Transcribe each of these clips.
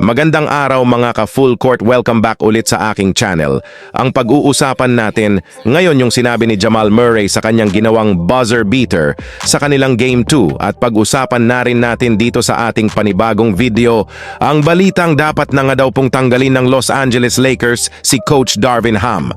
Magandang araw mga ka-full court, welcome back ulit sa aking channel. Ang pag-uusapan natin ngayon yung sinabi ni Jamal Murray sa kanyang ginawang buzzer beater sa kanilang Game 2 at pag-usapan na rin natin dito sa ating panibagong video ang balitang dapat na nga daw pong tanggalin ng Los Angeles Lakers si Coach Darvin Ham.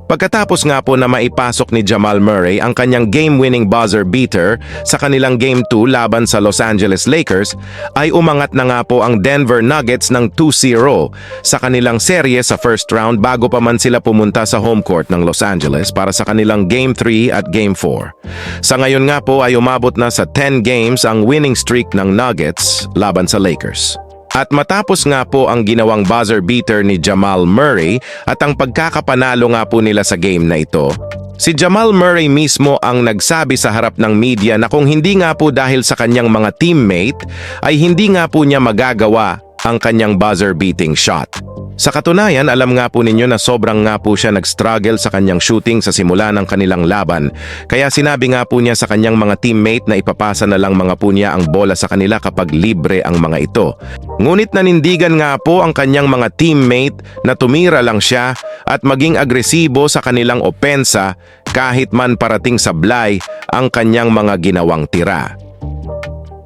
Pagkatapos nga po na maipasok ni Jamal Murray ang kanyang game-winning buzzer beater sa kanilang Game 2 laban sa Los Angeles Lakers, ay umangat na nga po ang Denver Nuggets ng 2-0 sa kanilang serye sa first round bago pa man sila pumunta sa home court ng Los Angeles para sa kanilang Game 3 at Game 4. Sa ngayon nga po ay umabot na sa 10 games ang winning streak ng Nuggets laban sa Lakers. At matapos nga po ang ginawang buzzer beater ni Jamal Murray at ang pagkakapanalo nga po nila sa game na ito, si Jamal Murray mismo ang nagsabi sa harap ng media na kung hindi nga po dahil sa kanyang mga teammate ay hindi nga po niya magagawa ang kanyang buzzer beating shot. Sa katunayan, alam nga po ninyo na sobrang nga po siya nag-struggle sa kanyang shooting sa simula ng kanilang laban. Kaya sinabi nga po niya sa kanyang mga teammate na ipapasa na lang mga po niya ang bola sa kanila kapag libre ang mga ito. Ngunit nanindigan nga po ang kanyang mga teammate na tumira lang siya at maging agresibo sa kanilang opensa kahit man parating sablay ang kanyang mga ginawang tira.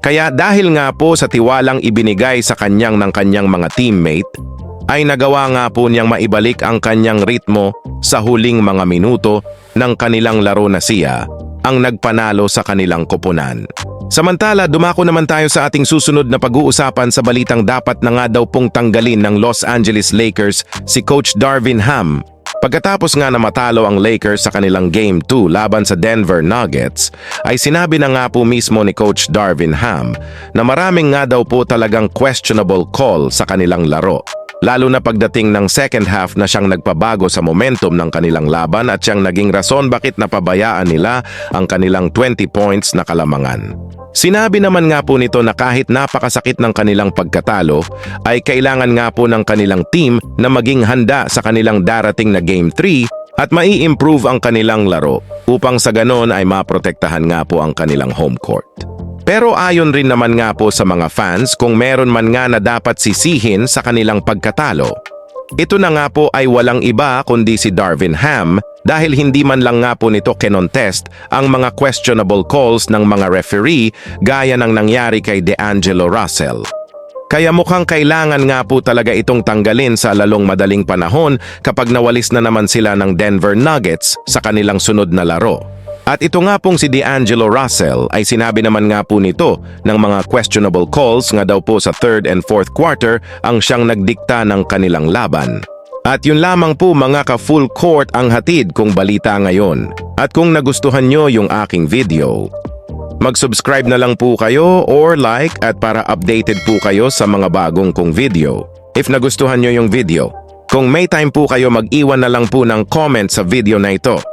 Kaya dahil nga po sa tiwalang ibinigay sa kanyang ng kanyang mga teammate, ay nagawa nga po niyang maibalik ang kanyang ritmo sa huling mga minuto ng kanilang laro na siya ang nagpanalo sa kanilang koponan. Samantala, dumako naman tayo sa ating susunod na pag-uusapan sa balitang dapat na nga daw pong tanggalin ng Los Angeles Lakers si Coach Darvin Ham. Pagkatapos nga na matalo ang Lakers sa kanilang Game 2 laban sa Denver Nuggets, ay sinabi na nga po mismo ni Coach Darvin Ham na maraming nga daw po talagang questionable call sa kanilang laro. Lalo na pagdating ng second half na siyang nagpabago sa momentum ng kanilang laban at siyang naging rason bakit napabayaan nila ang kanilang 20 points na kalamangan. Sinabi naman nga po nito na kahit napakasakit ng kanilang pagkatalo, ay kailangan nga po ng kanilang team na maging handa sa kanilang darating na Game 3 at mai-improve ang kanilang laro upang sa ganon ay maprotektahan nga po ang kanilang home court. Pero ayon rin naman nga po sa mga fans kung meron man nga na dapat sisihin sa kanilang pagkatalo. Ito na nga po ay walang iba kundi si Darvin Ham dahil hindi man lang nga po nito kinontest ang mga questionable calls ng mga referee gaya ng nangyari kay D'Angelo Russell. Kaya mukhang kailangan nga po talaga itong tanggalin sa lalong madaling panahon kapag nawalis na naman sila ng Denver Nuggets sa kanilang sunod na laro. At ito nga pong si D'Angelo Russell ay sinabi naman nga po nito ng mga questionable calls nga daw po sa third and fourth quarter ang siyang nagdikta ng kanilang laban. At yun lamang po mga ka-full court ang hatid kong balita ngayon. At kung nagustuhan nyo yung aking video, mag-subscribe na lang po kayo or like at para updated po kayo sa mga bagong kong video. If nagustuhan nyo yung video, kung may time po kayo mag-iwan na lang po ng comment sa video na ito.